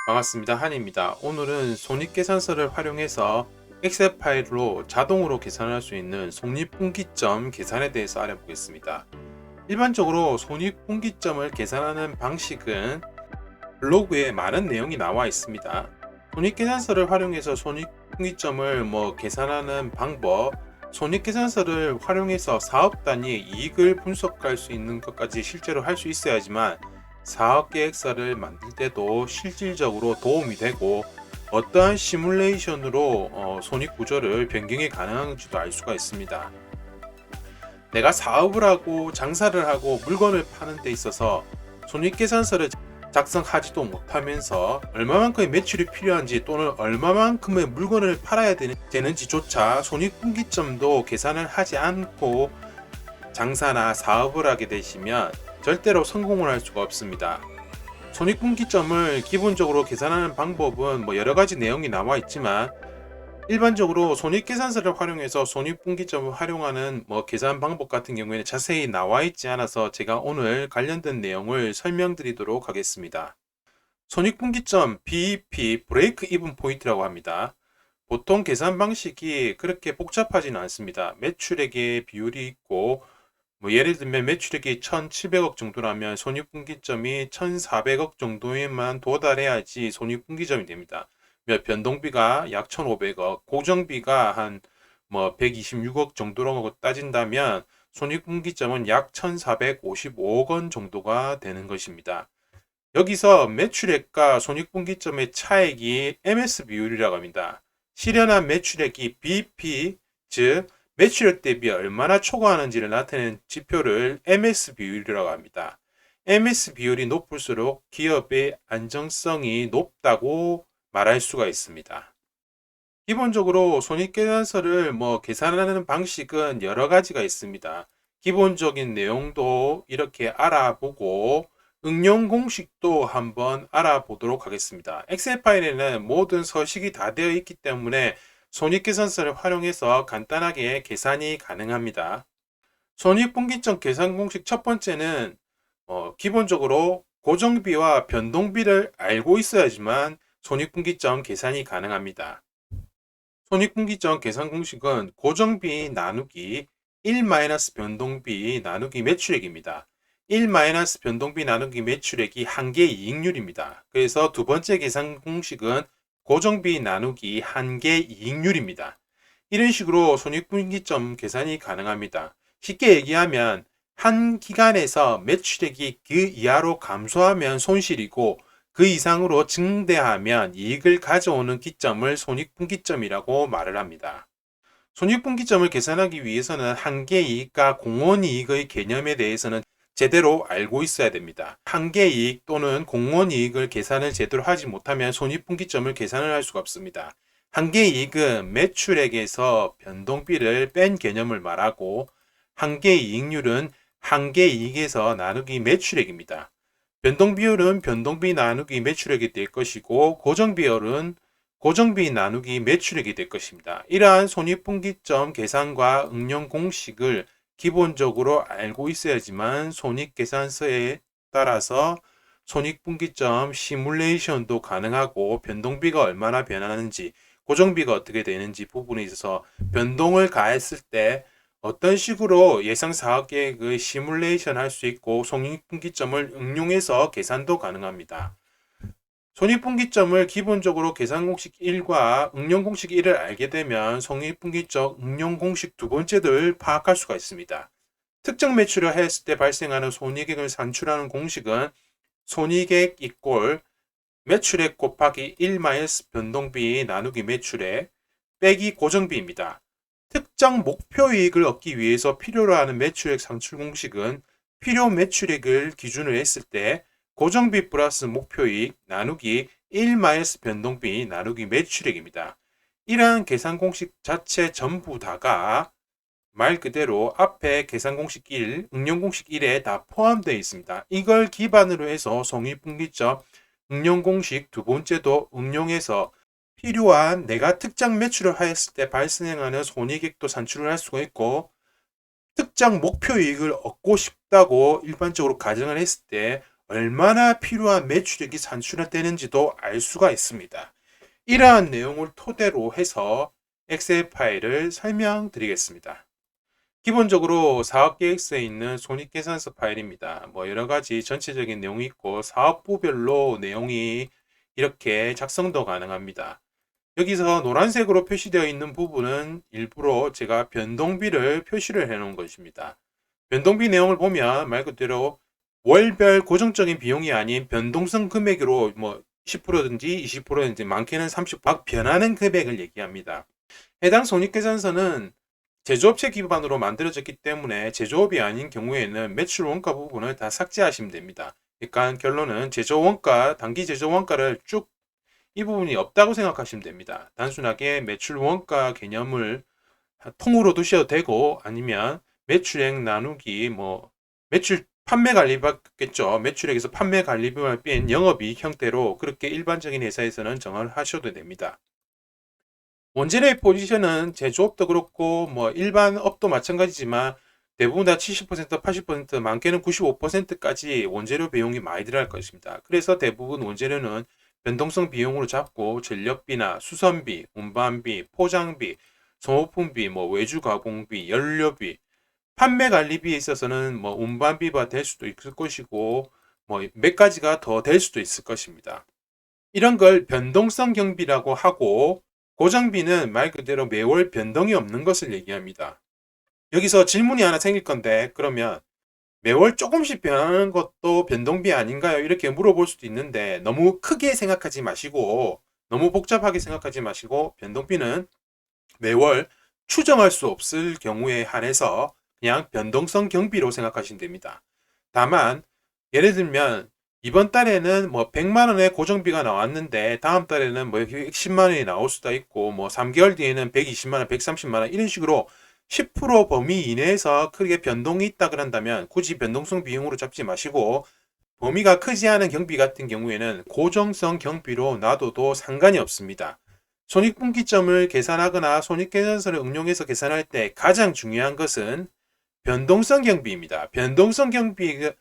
반갑습니다. 한입니다. 오늘은 손익계산서를 활용해서 엑셀 파일로 자동으로 계산할 수 있는 손익분기점 계산에 대해서 알아보겠습니다. 일반적으로 손익분기점을 계산하는 방식은 블로그에 많은 내용이 나와 있습니다. 손익계산서를 활용해서 손익분기점을 계산하는 방법, 손익계산서를 활용해서 사업 단위의 이익을 분석할 수 있는 것까지 실제로 할 수 있어야지만 사업 계획서를 만들 때도 실질적으로 도움이 되고 어떠한 시뮬레이션으로 손익 구조를 변경이 가능한지도 알 수가 있습니다. 내가 사업을 하고 장사를 하고 물건을 파는 데 있어서 손익계산서를 작성하지도 못하면서 얼마만큼의 매출이 필요한지 또는 얼마만큼의 물건을 팔아야 되는지조차 손익분기점도 계산을 하지 않고 장사나 사업을 하게 되시면 절대로 성공을 할 수가 없습니다. 손익분기점을 기본적으로 계산하는 방법은 여러 가지 내용이 나와 있지만 일반적으로 손익계산서를 활용해서 손익분기점을 활용하는 계산 방법 같은 경우에는 자세히 나와 있지 않아서 제가 오늘 관련된 내용을 설명드리도록 하겠습니다. 손익분기점 BEP 브레이크 이븐 포인트라고 합니다. 보통 계산 방식이 그렇게 복잡하지는 않습니다. 매출액의 비율이 있고 예를 들면 매출액이 1,700억 정도라면 손익분기점이 1,400억 정도에만 도달해야지 손익분기점이 됩니다. 변동비가 약 1,500억, 고정비가 한 126억 정도라고 따진다면 손익분기점은 약 1,455억 원 정도가 되는 것입니다. 여기서 매출액과 손익분기점의 차액이 MS 비율이라고 합니다. 실현한 매출액이 BP, 즉 매출액 대비 얼마나 초과하는지를 나타내는 지표를 MS 비율이라고 합니다. MS 비율이 높을수록 기업의 안정성이 높다고 말할 수가 있습니다. 기본적으로 손익계산서를 계산하는 방식은 여러 가지가 있습니다. 기본적인 내용도 이렇게 알아보고 응용 공식도 한번 알아보도록 하겠습니다. 엑셀 파일에는 모든 서식이 다 되어 있기 때문에 손익계산서를 활용해서 간단하게 계산이 가능합니다. 손익분기점 계산 공식 첫 번째는 기본적으로 고정비와 변동비를 알고 있어야지만 손익분기점 계산이 가능합니다. 손익분기점 계산 공식은 고정비 나누기 1 변동비 나누기 매출액입니다. 1 변동비 나누기 매출액이 한계 이익률입니다. 그래서 두 번째 계산 공식은 고정비 나누기 한계 이익률입니다. 이런 식으로 손익분기점 계산이 가능합니다. 쉽게 얘기하면 한 기간에서 매출액이 그 이하로 감소하면 손실이고 그 이상으로 증대하면 이익을 가져오는 기점을 손익분기점이라고 말을 합니다. 손익분기점을 계산하기 위해서는 한계이익과 공원이익의 개념에 대해서는 제대로 알고 있어야 됩니다. 한계이익 또는 공원이익을 계산을 제대로 하지 못하면 손익분기점을 계산을 할 수가 없습니다. 한계이익은 매출액에서 변동비를 뺀 개념을 말하고 한계이익률은 한계이익에서 나누기 매출액입니다. 변동비율은 변동비 나누기 매출액이 될 것이고 고정비율은 고정비 나누기 매출액이 될 것입니다. 이러한 손익분기점 계산과 응용 공식을 기본적으로 알고 있어야지만 손익계산서에 따라서 손익분기점 시뮬레이션도 가능하고 변동비가 얼마나 변하는지 고정비가 어떻게 되는지 부분에 있어서 변동을 가했을 때 어떤 식으로 예상 사업 계획의 시뮬레이션 할 수 있고 손익분기점을 응용해서 계산도 가능합니다. 손익분기점을 기본적으로 계산 공식 1과 응용 공식 1을 알게 되면 손익분기점 응용 공식 두 번째를 파악할 수가 있습니다. 특정 매출을 했을 때 발생하는 손익액을 산출하는 공식은 손익액 이꼴 매출액 곱하기 1 변동비 나누기 매출액 빼기 고정비입니다. 특정 목표 이익을 얻기 위해서 필요로 하는 매출액 산출 공식은 필요 매출액을 기준으로 했을 때 고정비 플러스 목표이익 나누기 1 변동비 나누기 매출액입니다. 이러한 계산 공식 자체 전부 다가 말 그대로 앞에 계산 공식 1, 응용 공식 1에 다 포함되어 있습니다. 이걸 기반으로 해서 손익분기점 응용 공식 두 번째도 응용해서 필요한 내가 특정 매출을 하였을 때 발생하는 손익액도 산출을 할 수가 있고 특정 목표 이익을 얻고 싶다고 일반적으로 가정을 했을 때 얼마나 필요한 매출액이 산출되는지도 알 수가 있습니다. 이러한 내용을 토대로 해서 엑셀 파일을 설명드리겠습니다. 기본적으로 사업계획서에 있는 손익계산서 파일입니다. 여러 가지 전체적인 내용이 있고 사업부별로 내용이 이렇게 작성도 가능합니다. 여기서 노란색으로 표시되어 있는 부분은 일부러 제가 변동비를 표시를 해 놓은 것입니다. 변동비 내용을 보면 말 그대로 월별 고정적인 비용이 아닌 변동성 금액으로 10%든지 20%든지 많게는 30%막 변하는 금액을 얘기합니다. 해당 손익계산서는 제조업체 기반으로 만들어졌기 때문에 제조업이 아닌 경우에는 매출 원가 부분을 다 삭제하시면 됩니다. 그러니까 결론은 제조 원가, 단기 제조 원가를 쭉 이 부분이 없다고 생각하시면 됩니다. 단순하게 매출 원가 개념을 통으로 두셔도 되고 아니면 매출액 나누기 매출 판매 관리비겠죠. 매출액에서 판매 관리비만 뺀 영업이익 형태로 그렇게 일반적인 회사에서는 정을 하셔도 됩니다. 원재료의 포지션은 제조업도 그렇고 일반 업도 마찬가지지만 대부분 다 70%, 80%, 많게는 95%까지 원재료 비용이 많이 들어갈 것입니다. 그래서 대부분 원재료는 변동성 비용으로 잡고 전력비나 수선비, 운반비, 포장비, 소모품비, 외주 가공비, 연료비, 판매 관리비에 있어서는 운반비가 될 수도 있을 것이고 몇 가지가 더 될 수도 있을 것입니다. 이런 걸 변동성 경비라고 하고 고정비는 말 그대로 매월 변동이 없는 것을 얘기합니다. 여기서 질문이 하나 생길 건데 그러면 매월 조금씩 변하는 것도 변동비 아닌가요? 이렇게 물어볼 수도 있는데 너무 크게 생각하지 마시고 너무 복잡하게 생각하지 마시고 변동비는 매월 추정할 수 없을 경우에 한해서 그냥 변동성 경비로 생각하시면 됩니다. 다만 예를 들면 이번 달에는 100만 원의 고정비가 나왔는데 다음 달에는 110만 원이 나올 수도 있고 3개월 뒤에는 120만 원, 130만 원 이런 식으로 10% 범위 이내에서 크게 변동이 있다 그런다면 굳이 변동성 비용으로 잡지 마시고 범위가 크지 않은 경비 같은 경우에는 고정성 경비로 놔둬도 상관이 없습니다. 손익분기점을 계산하거나 손익계산서를 응용해서 계산할 때 가장 중요한 것은 변동성 경비입니다. 변동성 경비를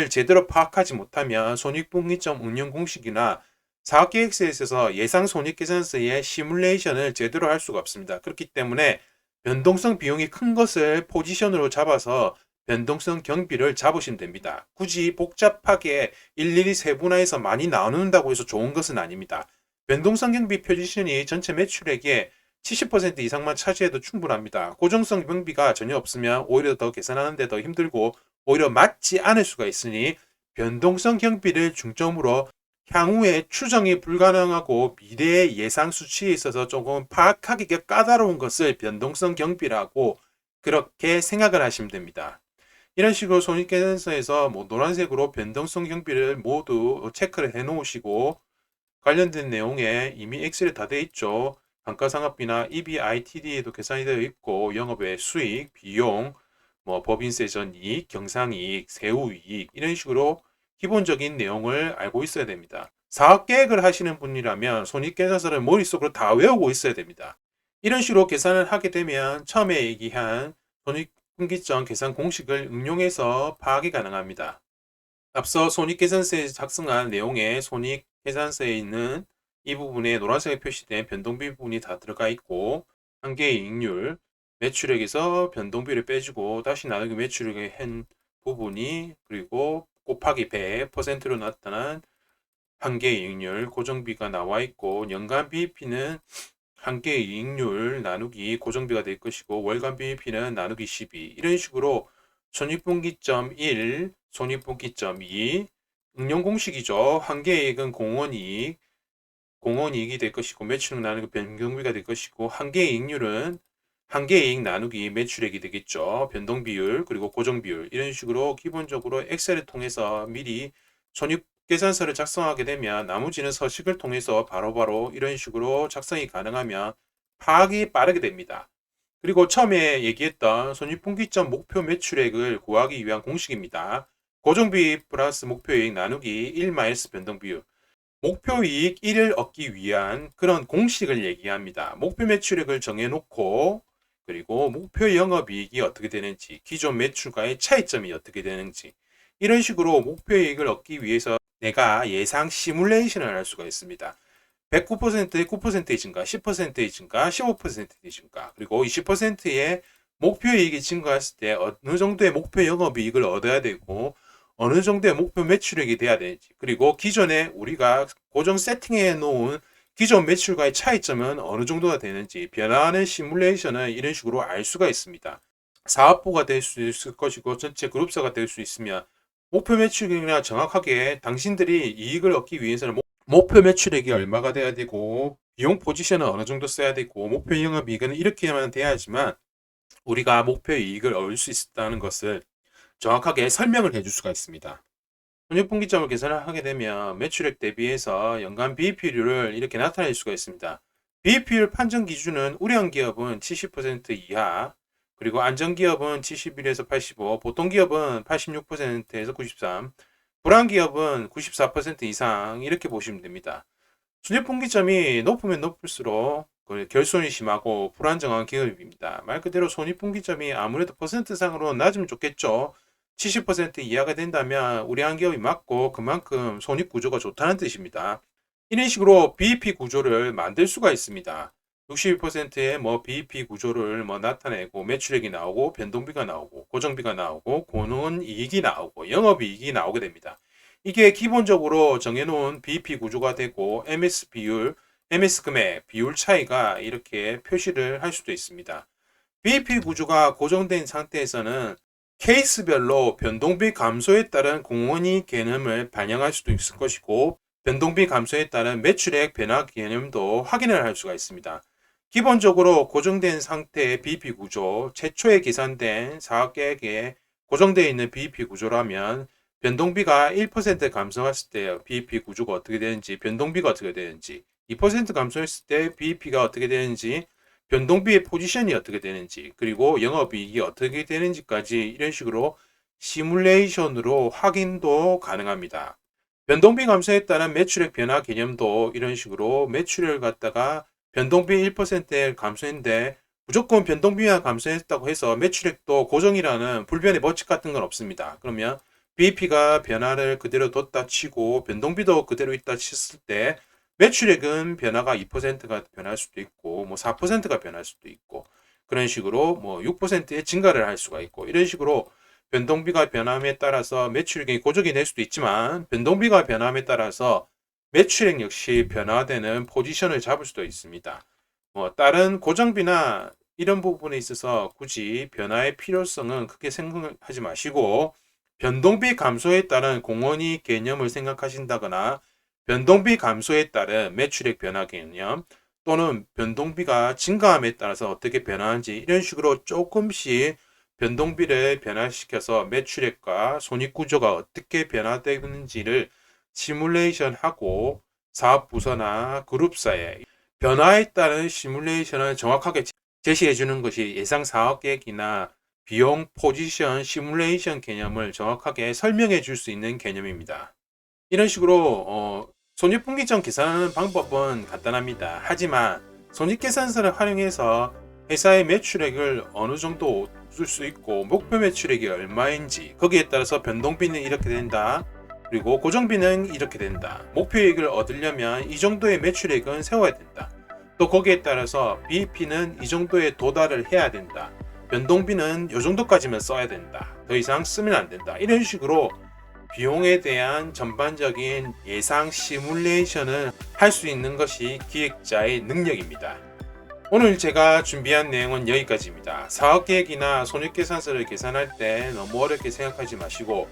제대로 파악하지 못하면 손익분기점 응용 공식이나 사업계획서에 있어서 예상 손익계산서의 시뮬레이션을 제대로 할 수가 없습니다. 그렇기 때문에 변동성 비용이 큰 것을 포지션으로 잡아서 변동성 경비를 잡으시면 됩니다. 굳이 복잡하게 일일이 세분화해서 많이 나눈다고 해서 좋은 것은 아닙니다. 변동성 경비 포지션이 전체 매출액의 70% 이상만 차지해도 충분합니다. 고정성 경비가 전혀 없으면 오히려 더 계산하는데 더 힘들고 오히려 맞지 않을 수가 있으니 변동성 경비를 중점으로 향후에 추정이 불가능하고 미래의 예상 수치에 있어서 조금 파악하기가 까다로운 것을 변동성 경비라고 그렇게 생각을 하시면 됩니다. 이런 식으로 손익계산서에서 노란색으로 변동성 경비를 모두 체크를 해 놓으시고 관련된 내용에 이미 엑셀에 다 되어 있죠. 감가상각비나 EBITD에도 계산이 되어 있고 영업외 수익, 비용, 법인세 전이익, 경상이익, 세후이익 이런 식으로 기본적인 내용을 알고 있어야 됩니다. 사업계획을 하시는 분이라면 손익계산서를 머릿속으로 다 외우고 있어야 됩니다. 이런 식으로 계산을 하게 되면 처음에 얘기한 손익분기점 계산 공식을 응용해서 파악이 가능합니다. 앞서 손익계산서에 작성한 내용에 손익계산서에 있는 이 부분에 노란색에 표시된 변동비 부분이 다 들어가 있고 한계의 이익률, 매출액에서 변동비를 빼주고 다시 나누기 매출액의 한 부분이 그리고 곱하기 100%로 나타난 한계의 이익률, 고정비가 나와 있고 연간 BEP는 한계의 이익률 나누기 고정비가 될 것이고 월간 BEP는 나누기 12 이런 식으로 손익분기점 1, 손익분기점 2 응용공식이죠. 한계이익은 공원이익, 공원이익이 될 것이고 매출액 나누기 변경비가 될 것이고 한계이익률은 한계이익 나누기 매출액이 되겠죠. 변동비율 그리고 고정비율 이런 식으로 기본적으로 엑셀을 통해서 미리 손익계산서를 작성하게 되면 나머지는 서식을 통해서 바로바로 이런 식으로 작성이 가능하면 파악이 빠르게 됩니다. 그리고 처음에 얘기했던 손익분기점 목표 매출액을 구하기 위한 공식입니다. 고정비 플러스 목표이익 나누기 1 마이너스 변동비율. 목표이익 1을 얻기 위한 그런 공식을 얘기합니다. 목표 매출액을 정해놓고 그리고 목표 영업이익이 어떻게 되는지 기존 매출과의 차이점이 어떻게 되는지 이런 식으로 목표이익을 얻기 위해서 내가 예상 시뮬레이션을 할 수가 있습니다. 109%의 9%의 증가, 10%의 증가, 15%의 증가, 그리고 20%의 목표이익이 증가했을 때 어느 정도의 목표 영업이익을 얻어야 되고 어느 정도의 목표 매출액이 돼야 되는지, 그리고 기존에 우리가 고정 세팅해 놓은 기존 매출과의 차이점은 어느 정도가 되는지 변화하는 시뮬레이션은 이런 식으로 알 수가 있습니다. 사업부가 될 수 있을 것이고 전체 그룹사가 될 수 있으며 목표 매출액이나 정확하게 당신들이 이익을 얻기 위해서는 목표 매출액이 얼마가 돼야 되고 비용 포지션은 어느 정도 써야 되고 목표 영업이익은 이렇게만 돼야지만 우리가 목표 이익을 얻을 수 있다는 것을 정확하게 설명을 해줄 수가 있습니다. 손익분기점을 계산을 하게 되면 매출액 대비해서 연간 BEP율을 이렇게 나타낼 수가 있습니다. BEP율 판정 기준은 우량 기업은 70% 이하, 그리고 안전 기업은 71에서 85, 보통 기업은 86%에서 93, 불안 기업은 94% 이상 이렇게 보시면 됩니다. 손익분기점이 높으면 높을수록 결손이 심하고 불안정한 기업입니다. 말 그대로 손익분기점이 아무래도 퍼센트상으로 낮으면 좋겠죠. 70% 이하가 된다면 우량 기업이 맞고 그만큼 손익구조가 좋다는 뜻입니다. 이런 식으로 BEP 구조를 만들 수가 있습니다. 62%의 BEP 구조를 나타내고 매출액이 나오고 변동비가 나오고 고정비가 나오고 고는이익이 나오고 영업이익이 나오게 됩니다. 이게 기본적으로 정해놓은 BEP 구조가 되고 MS 비율, MS 금액, 비율 차이가 이렇게 표시를 할 수도 있습니다. BEP 구조가 고정된 상태에서는 케이스별로 변동비 감소에 따른 공헌이 개념을 반영할 수도 있을 것이고 변동비 감소에 따른 매출액 변화 개념도 확인을 할 수가 있습니다. 기본적으로 고정된 상태의 BEP 구조, 최초에 계산된 사업계획에 고정되어 있는 BEP 구조라면 변동비가 1% 감소했을 때 BEP 구조가 어떻게 되는지, 변동비가 어떻게 되는지, 2% 감소했을 때 BEP가 어떻게 되는지, 변동비의 포지션이 어떻게 되는지, 그리고 영업이익이 어떻게 되는지까지 이런 식으로 시뮬레이션으로 확인도 가능합니다. 변동비 감소에 따른 매출액 변화 개념도 이런 식으로 매출을 갖다가 변동비 1%의 감소인데 무조건 변동비만 감소했다고 해서 매출액도 고정이라는 불변의 법칙 같은 건 없습니다. 그러면 BEP가 변화를 그대로 뒀다 치고 변동비도 그대로 있다 쳤을 때 매출액은 변화가 2%가 변할 수도 있고 4%가 변할 수도 있고 그런 식으로 6%의 증가를 할 수가 있고 이런 식으로 변동비가 변함에 따라서 매출액이 고정이 될 수도 있지만 변동비가 변함에 따라서 매출액 역시 변화되는 포지션을 잡을 수도 있습니다. 다른 고정비나 이런 부분에 있어서 굳이 변화의 필요성은 크게 생각하지 마시고 변동비 감소에 따른 공헌이 개념을 생각하신다거나 변동비 감소에 따른 매출액 변화 개념 또는 변동비가 증가함에 따라서 어떻게 변화하는지 이런 식으로 조금씩 변동비를 변화시켜서 매출액과 손익구조가 어떻게 변화되는지를 시뮬레이션하고 사업부서나 그룹사에 변화에 따른 시뮬레이션을 정확하게 제시해 주는 것이 예상 사업계획이나 비용 포지션 시뮬레이션 개념을 정확하게 설명해 줄 수 있는 개념입니다. 이런 식으로 손익분기점 계산하는 방법은 간단합니다. 하지만 손익계산서를 활용해서 회사의 매출액을 어느 정도 얻을 수 있고 목표 매출액이 얼마인지 거기에 따라서 변동비는 이렇게 된다. 그리고 고정비는 이렇게 된다. 목표이익을 얻으려면 이 정도의 매출액은 세워야 된다. 또 거기에 따라서 BEP는 이 정도에 도달을 해야 된다. 변동비는 이 정도까지만 써야 된다. 더 이상 쓰면 안 된다. 이런 식으로 비용에 대한 전반적인 예상 시뮬레이션을 할 수 있는 것이 기획자의 능력입니다. 오늘 제가 준비한 내용은 여기까지입니다. 사업계획이나 손익계산서를 계산할 때 너무 어렵게 생각하지 마시고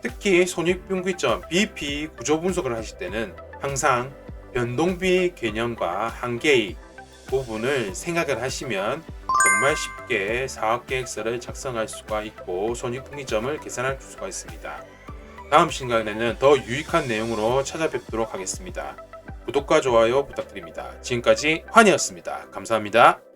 특히 손익분기점 BEP 구조 분석을 하실 때는 항상 변동비 개념과 한계의 부분을 생각을 하시면 정말 쉽게 사업계획서를 작성할 수가 있고 손익분기점을 계산할 수가 있습니다. 다음 시간에는 더 유익한 내용으로 찾아뵙도록 하겠습니다. 구독과 좋아요 부탁드립니다. 지금까지 환이었습니다. 감사합니다.